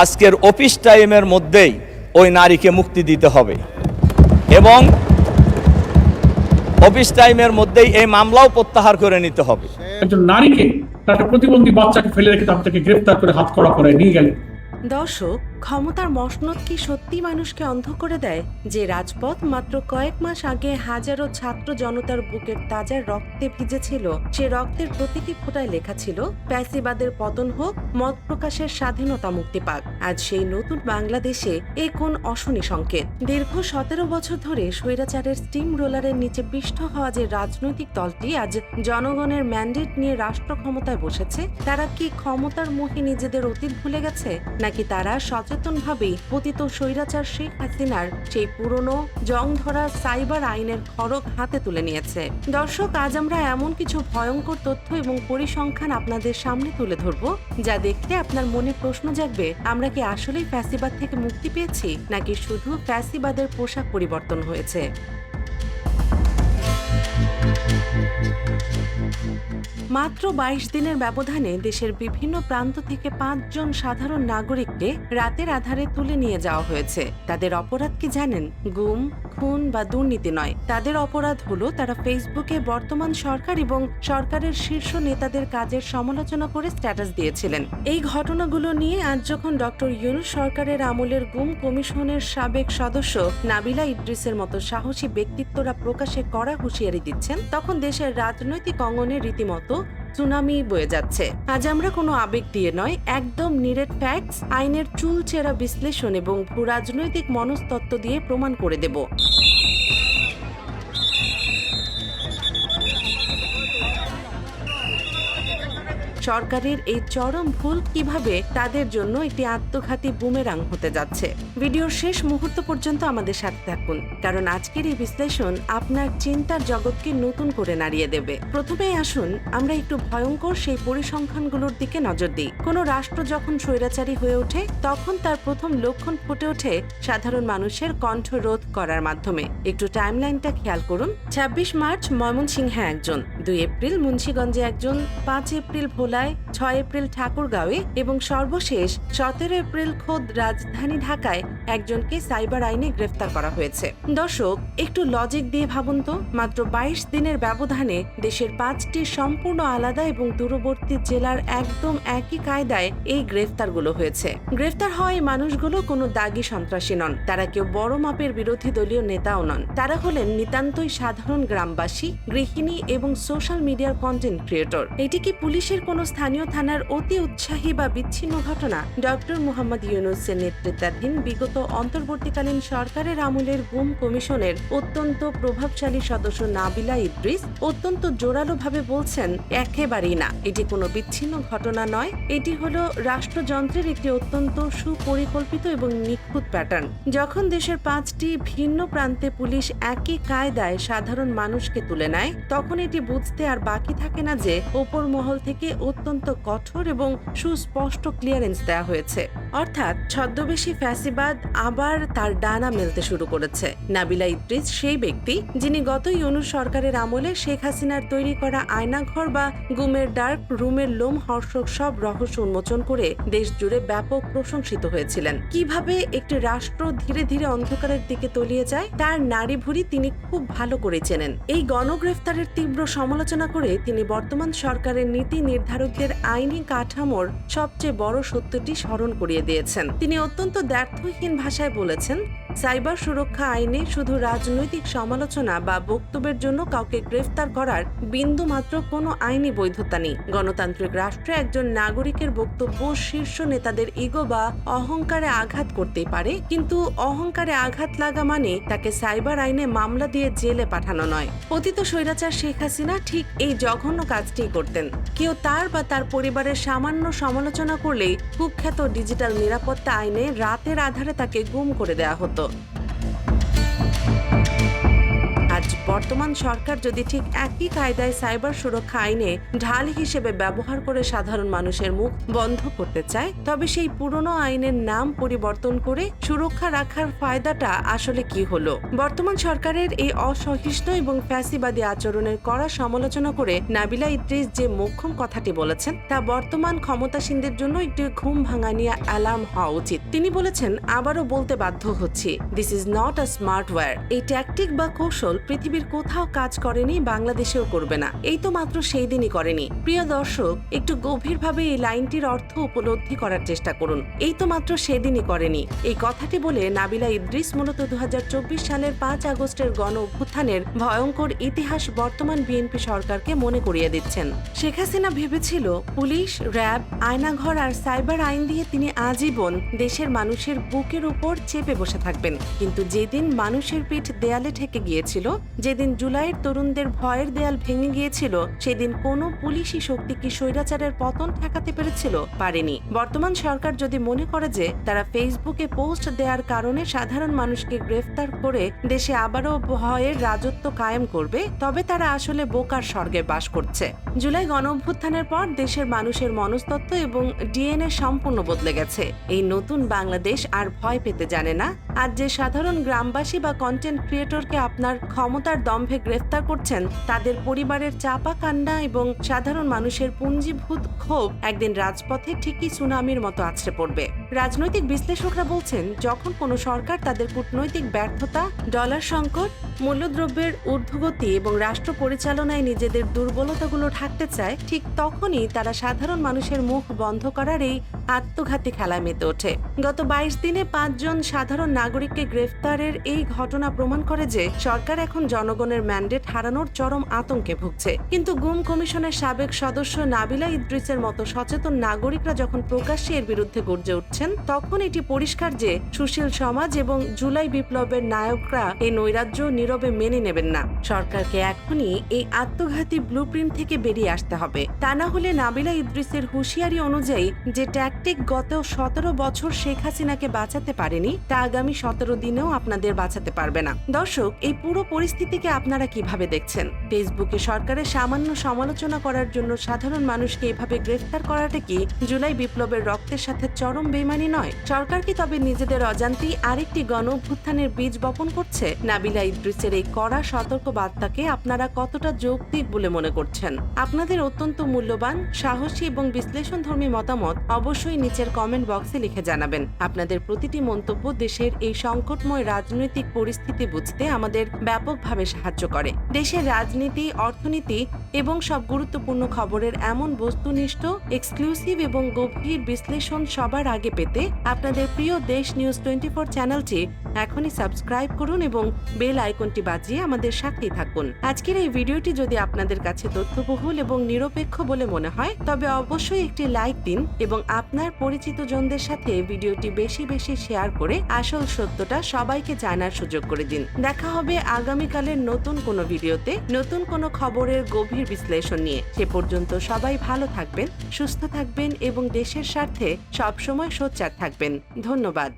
আজকের অফিস টাইমের মধ্যেই ওই নারীকে মুক্তি দিতে হবে এবং অফিস টাইমের মধ্যেই এই মামলাও প্রত্যাহার করে নিতে হবে। একজন নারীকে তার একটা প্রতিবন্ধী বাচ্চাকে ফেলে রেখে তাকে গ্রেফতার করে হাতকড়া করে নিয়ে গেলেন। দর্শক, ক্ষমতার মসনদ কি সত্যি মানুষকে অন্ধ করে দেয়? যে রাজপথ মাত্র কয়েক মাস আগে হাজারো ছাত্র জনতার বুকের তাজা রক্তে ভিজেছিল, সে রক্তের প্রতিটি ফোঁটায় লেখা ছিল ফ্যাসিবাদের পতন হোক, মত প্রকাশের স্বাধীনতা মুক্তি পাক। আজ সেই নতুন বাংলাদেশে এ কোন অশনি সংকেত? দীর্ঘ 17 বছর ধরে স্বৈরাচারের স্টিম রোলারের নিচে পিষ্ট হওয়া যে রাজনৈতিক দলটি আজ জনগণের ম্যান্ডেট নিয়ে রাষ্ট্র ক্ষমতায় বসেছে, তারা কি ক্ষমতার মোহে নিজেদের অতীত ভুলে গেছে, নাকি তারা সচেতনভাবে পতিত স্বৈরাচার শেখ হাসিনার সেই পুরনো জং ধরা সাইবার আইনের খড়গ হাতে তুলে নিয়েছে? দর্শক, আজ আমরা এমন কিছু ভয়ঙ্কর তথ্য এবং পরিসংখ্যান আপনাদের সামনে তুলে ধরব, যা দেখলে আপনার মনে প্রশ্ন জাগবে, আমরা কি আসলেই ফ্যাসিবাদ থেকে মুক্তি পেয়েছি, নাকি শুধু ফ্যাসিবাদের পোশাক পরিবর্তন হয়েছে? মাত্র 22 দিনের ব্যবধানে দেশের বিভিন্ন প্রান্ত থেকে 5 জন সাধারণ নাগরিককে রাতের আধারে তুলে নিয়ে যাওয়া হয়েছে। তাদের অপরাধ কি জানেন? গুম, খুন বা দুর্নীতি নয়। তাদের অপরাধ হলো তারা ফেসবুকে বর্তমান সরকার এবং সরকারের শীর্ষ নেতাদের কাজের সমালোচনা করে স্ট্যাটাস দিয়েছিলেন। এই ঘটনাগুলো নিয়ে আজ যখন ডক্টর ইউনূস সরকারের আমলের গুম কমিশনের সাবেক সদস্য নাবিলা ইদ্রিসের মতো সাহসী ব্যক্তিত্বরা প্রকাশে কড়া হুঁশিয়ারি দিচ্ছেন, তখন দেশের রাজনৈতিক অঙ্গনে রীতিমতো সুনামি বয়ে যাচ্ছে। আজ আমরা কোনো আবেগ দিয়ে নয়, একদম নিরেট ফ্যাক্টস, আইনের চুলচেরা বিশ্লেষণ এবং ভূরাজনৈতিক মনস্তত্ত্ব দিয়ে প্রমাণ করে দেব। সরকারের এই চরম ভুল কিভাবে তাদের জন্য একটি আত্মঘাতী বুমেরাং হতে যাচ্ছে। ভিডিওর শেষ মুহূর্ত পর্যন্ত আমাদের সাথে থাকুন, কারণ আজকের এই বিশ্লেষণ আপনার চিন্তার জগৎকে নতুন করে নাড়িয়ে দেবে। প্রথমেই আসুন আমরা একটু ভয়ঙ্কর সেই পরিসংখ্যানগুলোর দিকে নজর দিই। কোনো রাষ্ট্র যখন স্বৈরাচারী হয়ে ওঠে, তখন তার প্রথম লক্ষণ ফুটে ওঠে সাধারণ মানুষের কণ্ঠ রোধ করার মাধ্যমে। একটু টাইমলাইনটা খেয়াল করুন। 26 মার্চ ময়মনসিংহে একজন, 2 এপ্রিল মুন্সিগঞ্জে একজন, 5 এপ্রিল 6 এপ্রিল ঠাকুরগাঁওয়ে এবং সর্বশেষ 17 এপ্রিল খোদ রাজধানী ঢাকায় একজনকে সাইবার আইনে গ্রেফতার করা হয়েছে। দর্শক, একটু লজিক দিয়ে ভাবুন তো, মাত্র 22 দিনের ব্যবধানে দেশের 5টি সম্পূর্ণ আলাদা এবং দূরবর্তী জেলার একদম একই কায়দায় এই গ্রেফতারগুলো হয়েছে। গ্রেফতার হওয়া এই মানুষগুলো কোনো দাগী সন্ত্রাসী নন, তারা কেউ বড় মাপের বিরোধী দলীয় নেতাও নন। তারা হলেন নিতান্তই সাধারণ গ্রামবাসী, গৃহিণী এবং সোশ্যাল মিডিয়ার কন্টেন্ট ক্রিয়েটর। এটি কি পুলিশের কোনো স্থানীয় থানার অতি উৎসাহী বা বিচ্ছিন্ন ঘটনা? ডক্টর মোহাম্মদ ইউনূসের নেতৃত্বাধীন বিগত অন্তর্বর্তীকালীন সরকারের আমলের গুম কমিশনের অত্যন্ত প্রভাবশালী সদস্য নাবিলা ইদ্রিস অত্যন্ত জোরালোভাবে বলছেন, একেবারেই না, এটি কোনো বিচ্ছিন্ন ঘটনা নয়, এটি হলো রাষ্ট্রযন্ত্রের একটি অত্যন্ত সুপরিকল্পিত এবং নিখুঁত প্যাটার্ন। যখন দেশের 5টি ভিন্ন প্রান্তে পুলিশ একই কায়দায় সাধারণ মানুষকে তুলে নেয়, তখন এটি বুঝতে আর বাকি থাকে না যে ওপর মহল থেকে অত্যন্ত কঠোর এবং সুস্পষ্ট ক্লিয়ারেন্স দেওয়া হয়েছে। অর্থাৎ ছদ্মবেশী ফ্যাসিবাদ আবার তার ডানা মেলতে শুরু করেছে। নাবিলা ইদ্রিস সেই ব্যক্তি যিনি গত ইউনূস সরকারের আমলে শেখ হাসিনার তৈরি করা আয়নাঘর বা গুমের ডার্ক রুমের লোমহর্ষক সব রহস্য উন্মোচন করে দেশ জুড়ে ব্যাপক প্রশংসিত হয়েছিলেন। কিভাবে একটি রাষ্ট্র ধীরে ধীরে অন্ধকারের দিকে তলিয়ে যায় তার নাড়ি ভুড়ি তিনি খুব ভালো করে চেনেন। এই গণগ্রেফতারের তীব্র সমালোচনা করে তিনি বর্তমান সরকারের নীতি নির্ধারকদের আইনি কাঠামোর সবচেয়ে বড় সত্যটি স্মরণ করিয়ে দিয়েছেন। তিনি অত্যন্ত দ্ব্যর্থহীন ভাষায় বলেছেন, সাইবার সুরক্ষা আইনে শুধু রাজনৈতিক সমালোচনা বা বক্তব্যের জন্য কাউকে গ্রেফতার করার বিন্দু মাত্র কোনো আইনি বৈধতা নেই। গণতান্ত্রিক রাষ্ট্রে একজন নাগরিকের বক্তব্য শীর্ষ নেতাদের ইগো বা অহংকারে আঘাত করতেই পারে, কিন্তু অহংকারে আঘাত লাগা মানে তাকে সাইবার আইনে মামলা দিয়ে জেলে পাঠানো নয়। পতিত স্বৈরাচার শেখ হাসিনা ঠিক এই জঘন্য কাজটি করতেন। কেউ তার বা তার পরিবারের সামান্য সমালোচনা করলেই কুখ্যাত ডিজিটাল নিরাপত্তা আইনে রাতের আধারে তাকে গুম করে দেওয়া হতো। আজ বর্তমান সরকার যদি ঠিক একই কায়দায় সাইবার সুরক্ষা আইনে ঢাল হিসেবে ব্যবহার করে সাধারণ মানুষের মুখ বন্ধ করতে চায়, তবে সেই পুরনো আইনের নাম পরিবর্তন করে সুরক্ষা রাখার ফায়দাটা আসলে কি হলো? বর্তমান সরকারের এই অসহিষ্ণু এবং ফ্যাসিবাদী আচরণের কড়া সমালোচনা করে নাবিলা ইদ্রিস যে মোক্ষম কথাটি বলেছেন তা বর্তমান ক্ষমতাসীনদের জন্য একটি ঘুম ভাঙানিয়া অ্যালার্ম হওয়া উচিত। তিনি বলেছেন, আবারও বলতে বাধ্য হচ্ছি, this is not a smartware. এই ট্যাকটিক বা কৌশল পৃথিবীর কোথাও কাজ করেনি, বাংলাদেশেও করবে না। এই তো মাত্র সেই দিনই করেনি। প্রিয় দর্শক, একটু গভীরভাবে এই লাইনটির অর্থ উপলব্ধি করার চেষ্টা করুন। এই তো মাত্র সেদিনই করেনি। এই কথাটি বলে নাবিলা ইদ্রিস মূলত 2024 সালের 5 আগস্টের গণ অভ্যুত্থানের ভয়ঙ্কর ইতিহাস বর্তমান বিএনপি সরকারকে মনে করিয়ে দিচ্ছেন। শেখ হাসিনা ভেবেছিল পুলিশ, র্যাব, আয়নাঘর আর সাইবার আইন দিয়ে তিনি আজীবন দেশের মানুষের বুকের উপর চেপে বসে থাকবেন। কিন্তু যেদিন মানুষের পিঠ দেয়ালে ঠেকে গিয়েছিল, যেদিন জুলাইয়ের তরুণদের ভয়ের দেয়াল ভেঙে গিয়েছিল, সেদিন কোনো পুলিশি শক্তি কি স্বৈরাচারের পতন ঠেকাতে পেরেছিল? পারেনি। বর্তমান সরকার যদি মনে করে যে তারা ফেসবুকে পোস্ট দেওয়ার কারণে সাধারণ মানুষকে গ্রেফতার করে দেশে আবারও ভয়ের রাজত্ব কায়েম করবে, তবে তারা আসলে বোকার স্বর্গে বাস করছে। জুলাই গণ অভ্যুত্থানের পর দেশের মানুষের মনস্তত্ত্ব এবং ডিএনএ সম্পূর্ণ বদলে গেছে। এই নতুন বাংলাদেশ আর ভয় পেতে জানে না। আর যে সাধারণ গ্রামবাসী বা কন্টেন্ট ক্রিয়েটরকে আপনার ক্ষমতার দম্ভে গ্রেফতার করছেন, তাদের পরিবারের চাপা কান্না এবং সাধারণ মানুষের পুঞ্জীভূত ক্ষোভ একদিন রাজপথে ঠিকই সুনামির মতো আছড়ে পড়বে। রাজনৈতিক বিশ্লেষকরা বলছেন, যখন কোনো সরকার তাদের কূটনৈতিক ব্যর্থতা, ডলার সংকট, মূল্যদ্রব্যের ঊর্ধ্বগতি এবং রাষ্ট্র পরিচালনায় নিজেদের দুর্বলতাগুলো ঢাকতে চায়, ঠিক তখনই তারা সাধারণ মানুষের মুখ বন্ধ করার এই আত্মঘাতী খেলায় মেতে ওঠে। গত 22 দিনে 5 জন সাধারণ নাগরিককে গ্রেফতারের এই ঘটনা প্রমাণ করে যে সরকার এখন জনগণের ম্যান্ডেট হারানোর চরম আতঙ্কে ভুগছে। কিন্তু গুম কমিশনের সাবেক সদস্য নাবিলা ইদ্রিসের মতো সচেতন নাগরিকরা যখন প্রকাশ্যে এর বিরুদ্ধে গর্জে উঠছেন, তখন এটি পরিষ্কার যে সুশীল সমাজ এবং জুলাই বিপ্লবের নায়করা এই নৈরাজ্য নীরবে মেনে নেবেন না। সরকারকে এখনই এই আত্মঘাতী ব্লুপ্রিন্ট থেকে বেরিয়ে আসতে হবে। তা না হলে নাবিলা ইদ্রিসের হুঁশিয়ারি অনুযায়ী যে ট্যাকটিক গত 17 বছর শেখ হাসিনাকে বাঁচাতে পারেনি, তা আগামী 17 দিনেও আপনাদের বাঁচাতে পারবে না। দর্শক, এই পুরো পরিস্থিতিকে আপনারা কিভাবে দেখছেন? ফেসবুকে সরকারের সামান্য সমালোচনা করার জন্য সাধারণ মানুষকে এভাবে গ্রেফতার করাটা কি জুলাই বিপ্লবের রক্তের সাথে চরম বেইমানি নয়? সরকার কি তবে নিজেদের অজান্তেই আরেকটি গণ অভ্যুত্থানের বীজ বপন করছে? নাবিলা ইদ্রিসের এই কড়া সতর্ক বার্তাকে আপনারা কতটা যৌক্তিক বলে মনে করছেন? আপনাদের অত্যন্ত মূল্যবান, সাহসী এবং বিশ্লেষণধর্মী মতামত অবশ্যই নিচের কমেন্ট বক্সে লিখে জানাবেন। আপনাদের প্রতিটি মন্তব্য দেশের এই সংকটময় রাজনৈতিক পরিস্থিতি বুঝতে আমাদের ব্যাপকভাবে সাহায্য করে। দেশের রাজনীতি, অর্থনীতি এবং সব গুরুত্বপূর্ণ খবরের এমন বস্তুনিষ্ঠ, এক্সক্লুসিভ এবং গভীর বিশ্লেষণ সবার আগে পেতে আপনাদের প্রিয় দেশ নিউজ 24 চ্যানেলটি এখনই সাবস্ক্রাইব করুন এবং বেল আইকনটি বাজিয়ে আমাদের সাথেই থাকুন। আজকের এই ভিডিওটি যদি আপনাদের কাছে তথ্যবহুল এবং নিরপেক্ষ বলে মনে হয়, তবে অবশ্যই একটি লাইক দিন এবং আপনার পরিচিত জনদের সাথে ভিডিওটি বেশি বেশি শেয়ার করে আসল সত্যটা সবাইকে জানার সুযোগ করে দিন। দেখা হবে আগামীকালের নতুন কোনো ভিডিওতে, নতুন কোনো খবরের গভীর বিশ্লেষণ নিয়ে। সে পর্যন্ত সবাই ভালো থাকবেন, সুস্থ থাকবেন এবং দেশের স্বার্থে সবসময় সোচ্চার থাকবেন। ধন্যবাদ।